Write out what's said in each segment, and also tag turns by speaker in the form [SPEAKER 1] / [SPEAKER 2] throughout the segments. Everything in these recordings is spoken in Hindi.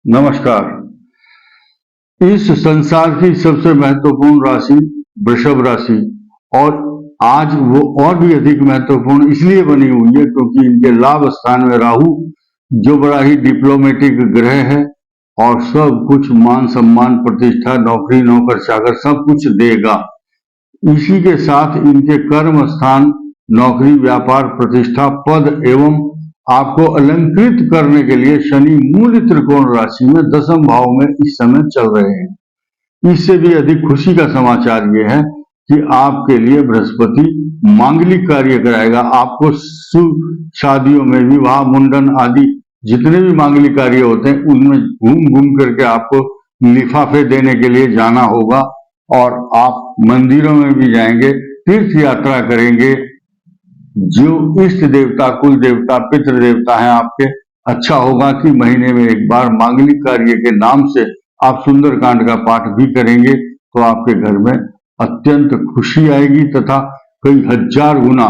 [SPEAKER 1] नमस्कार। इस संसार की सबसे महत्वपूर्ण राशि वृषभ राशि और आज वो और भी अधिक महत्वपूर्ण इसलिए बनी हुई है क्योंकि इनके लाभ स्थान में राहु जो बड़ा ही डिप्लोमेटिक ग्रह है और सब कुछ मान सम्मान प्रतिष्ठा नौकरी नौकर चाकर सब कुछ देगा। इसी के साथ इनके कर्म स्थान नौकरी व्यापार प्रतिष्ठा पद एवं आपको अलंकृत करने के लिए शनि मूल त्रिकोण राशि में दसम भाव में इस समय चल रहे हैं। इससे भी अधिक खुशी का समाचार यह है कि आपके लिए बृहस्पति मांगलिक कार्य कराएगा। आपको शादियों में विवाह मुंडन आदि जितने भी मांगलिक कार्य होते हैं उनमें घूम घूम करके आपको लिफाफे देने के लिए जाना होगा और आप मंदिरों में भी जाएंगे, तीर्थ यात्रा करेंगे। जो इष्ट देवता कुल देवता पितृ देवता हैं आपके, अच्छा होगा कि महीने में एक बार मांगलिक कार्य के नाम से आप सुंदरकांड का पाठ भी करेंगे तो आपके घर में अत्यंत खुशी आएगी तथा कई हजार गुना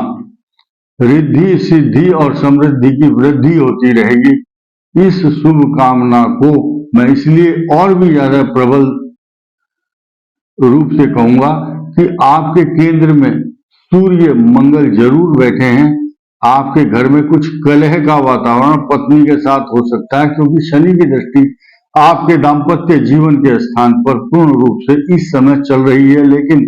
[SPEAKER 1] रिद्धि सिद्धि और समृद्धि की वृद्धि होती रहेगी। इस शुभ कामना को मैं इसलिए और भी ज्यादा प्रबल रूप से कहूंगा कि आपके केंद्र में सूर्य मंगल जरूर बैठे हैं। आपके घर में कुछ कलह का वातावरण पत्नी के साथ हो सकता है क्योंकि शनि की दृष्टि आपके दाम्पत्य जीवन के स्थान पर पूर्ण रूप से इस समय चल रही है, लेकिन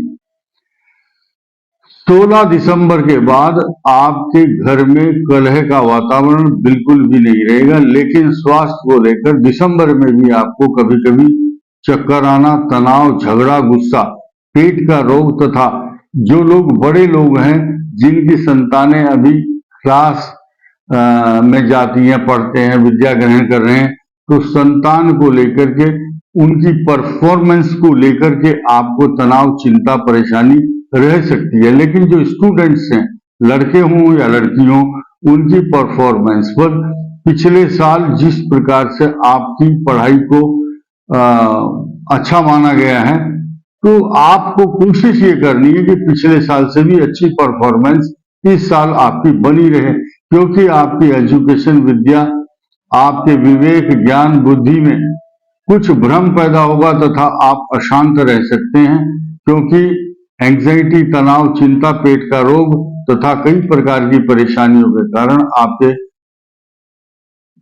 [SPEAKER 1] 16 दिसंबर के बाद आपके घर में कलह का वातावरण बिल्कुल भी नहीं रहेगा। लेकिन स्वास्थ्य को लेकर दिसंबर में भी आपको कभी कभी चक्कर आना, तनाव, झगड़ा, गुस्सा, पेट का रोग तथा जो लोग बड़े लोग हैं जिनकी संतानें अभी क्लास में जाती हैं, पढ़ते हैं, विद्या ग्रहण कर रहे हैं, तो संतान को लेकर के उनकी परफॉर्मेंस को लेकर के आपको तनाव चिंता परेशानी रह सकती है। लेकिन जो स्टूडेंट्स हैं, लड़के हों या लड़की हों, उनकी परफॉर्मेंस पर पिछले साल जिस प्रकार से आपकी पढ़ाई को अच्छा माना गया है तो आपको कोशिश ये करनी है कि पिछले साल से भी अच्छी परफॉर्मेंस इस साल आपकी बनी रहे, क्योंकि आपकी एजुकेशन विद्या आपके विवेक ज्ञान बुद्धि में कुछ भ्रम पैदा होगा तथा आप अशांत रह सकते हैं क्योंकि एंग्जाइटी तनाव चिंता पेट का रोग तथा कई प्रकार की परेशानियों के कारण आपके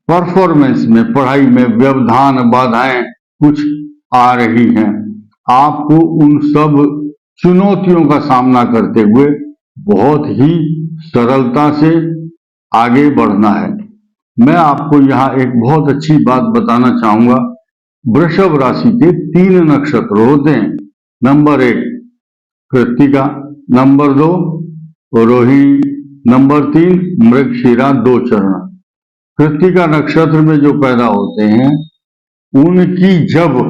[SPEAKER 1] परफॉर्मेंस में पढ़ाई में व्यवधान बाधाएं कुछ आ रही हैं। आपको उन सब चुनौतियों का सामना करते हुए बहुत ही सरलता से आगे बढ़ना है। मैं आपको यहाँ एक बहुत अच्छी बात बताना चाहूंगा। वृषभ राशि के 3 नक्षत्र होते हैं। Number 1 Krittika, number 2 Rohini, number 3 Mrigashira 2 चरण। कृत्तिका नक्षत्र में जो पैदा होते हैं उनकी जब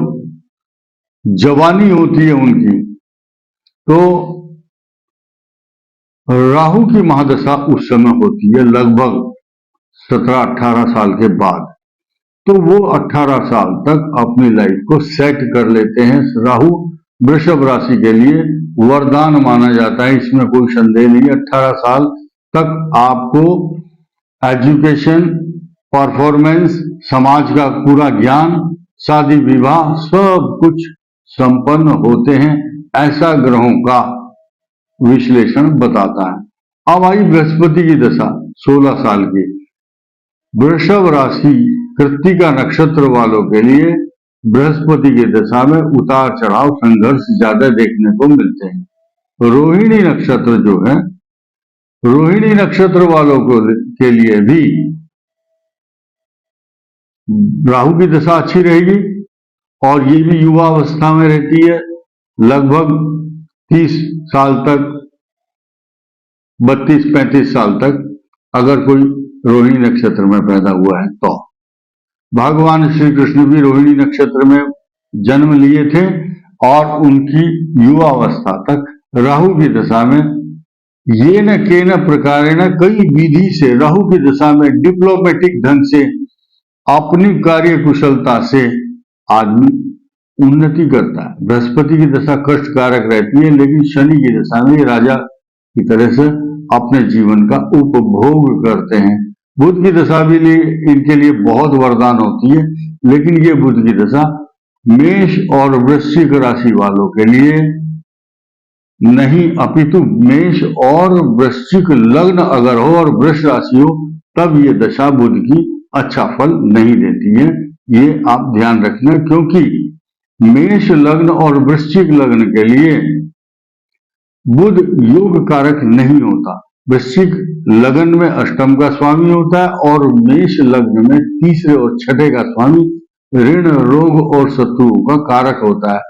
[SPEAKER 1] जवानी होती है उनकी तो राहु की महादशा उस समय होती है लगभग 17-18 साल के बाद। तो वो 18 साल तक अपनी लाइफ को सेट कर लेते हैं। राहु वृषभ राशि के लिए वरदान माना जाता है, इसमें कोई संदेह नहीं। 18 साल तक आपको एजुकेशन परफॉर्मेंस समाज का पूरा ज्ञान शादी विवाह सब कुछ संपन्न होते हैं, ऐसा ग्रहों का विश्लेषण बताता है। अब आई बृहस्पति की दशा 16 साल की। वृषभ राशि कृत्तिका नक्षत्र वालों के लिए बृहस्पति की दशा में उतार चढ़ाव संघर्ष ज्यादा देखने को मिलते हैं। रोहिणी नक्षत्र जो है, रोहिणी नक्षत्र वालों के लिए भी राहु की दशा अच्छी रहेगी और ये भी युवा अवस्था में रहती है लगभग 30 साल तक, 32-35 साल तक अगर कोई रोहिणी नक्षत्र में पैदा हुआ है तो। भगवान श्री कृष्ण भी रोहिणी नक्षत्र में जन्म लिए थे और उनकी युवा अवस्था तक राहु की दशा में ये न के न प्रकार न कई विधि से राहु की दशा में डिप्लोमेटिक ढंग से अपनी कार्य कुशलता से आदमी उन्नति करता है। बृहस्पति की दशा कष्टकारक रहती है, लेकिन शनि की दशा में राजा की तरह से अपने जीवन का उपभोग करते हैं। बुध की दशा भी इनके लिए बहुत वरदान होती है लेकिन ये बुध की दशा मेष और वृश्चिक राशि वालों के लिए नहीं, अपितु मेष और वृश्चिक लग्न अगर हो और वृष राशि हो तब ये दशा बुध की अच्छा फल नहीं देती है। ये आप ध्यान रखना, क्योंकि मेष लग्न और वृश्चिक लग्न के लिए बुध योग कारक नहीं होता। वृश्चिक लग्न में अष्टम का स्वामी होता है और मेष लग्न में तीसरे और छठे का स्वामी ऋण, रोग और शत्रुओं का कारक होता है।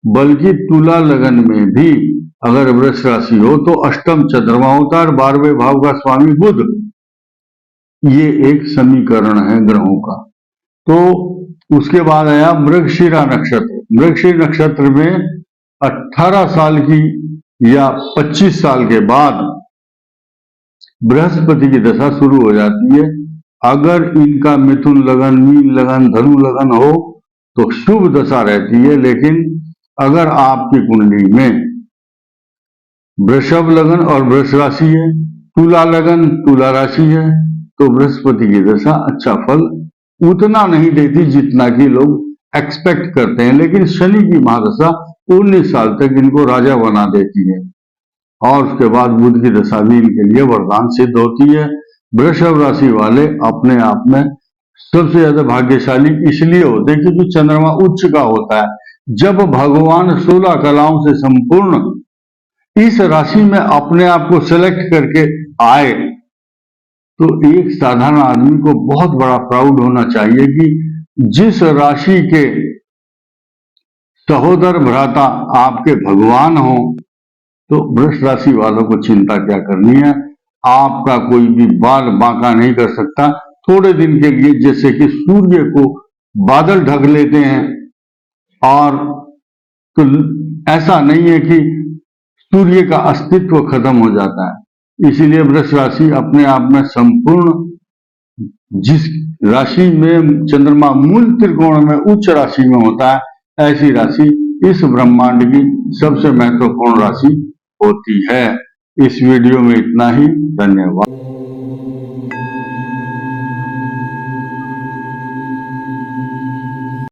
[SPEAKER 1] बल्कि तुला लग्न में भी अगर वृष राशि हो तो अष्टम चंद्रमा होता है और 12वें भाव का स्वामी बुध। ये एक समीकरण है ग्रहों का। तो उसके बाद आया मृगशिरा नक्षत्र। मृगशिरा नक्षत्र में 18 साल की या 25 साल के बाद बृहस्पति की दशा शुरू हो जाती है। अगर इनका मिथुन लगन, मीन लगन, धनु लगन हो तो शुभ दशा रहती है, लेकिन अगर आपकी कुंडली में वृषभ लगन और वृष राशि है, तुला लगन, तुला राशि है, तो बृहस्पति की दशा अच्छा फल उतना नहीं देती जितना कि लोग एक्सपेक्ट करते हैं। लेकिन शनि की महादशा 19 साल तक इनको राजा बना देती है और उसके बाद बुध की दशा भी इनके लिए वरदान सिद्ध होती है। वृषभ राशि वाले अपने आप में सबसे ज्यादा भाग्यशाली इसलिए होते हैं क्योंकि चंद्रमा उच्च का होता है। जब भगवान 16 कलाओं से संपूर्ण इस राशि में अपने आप को सेलेक्ट करके आए तो एक साधारण आदमी को बहुत बड़ा प्राउड होना चाहिए कि जिस राशि के सहोदर भ्राता आपके भगवान हो, तो वृष राशि वालों को चिंता क्या करनी है। आपका कोई भी बाल बांका नहीं कर सकता। थोड़े दिन के लिए जैसे कि सूर्य को बादल ढक लेते हैं, और तो ऐसा नहीं है कि सूर्य का अस्तित्व खत्म हो जाता है। इसीलिए वृष राशि अपने आप में संपूर्ण, जिस राशि में चंद्रमा मूल त्रिकोण में उच्च राशि में होता है, ऐसी राशि इस ब्रह्मांड की सबसे महत्वपूर्ण राशि होती है। इस वीडियो में इतना ही। धन्यवाद।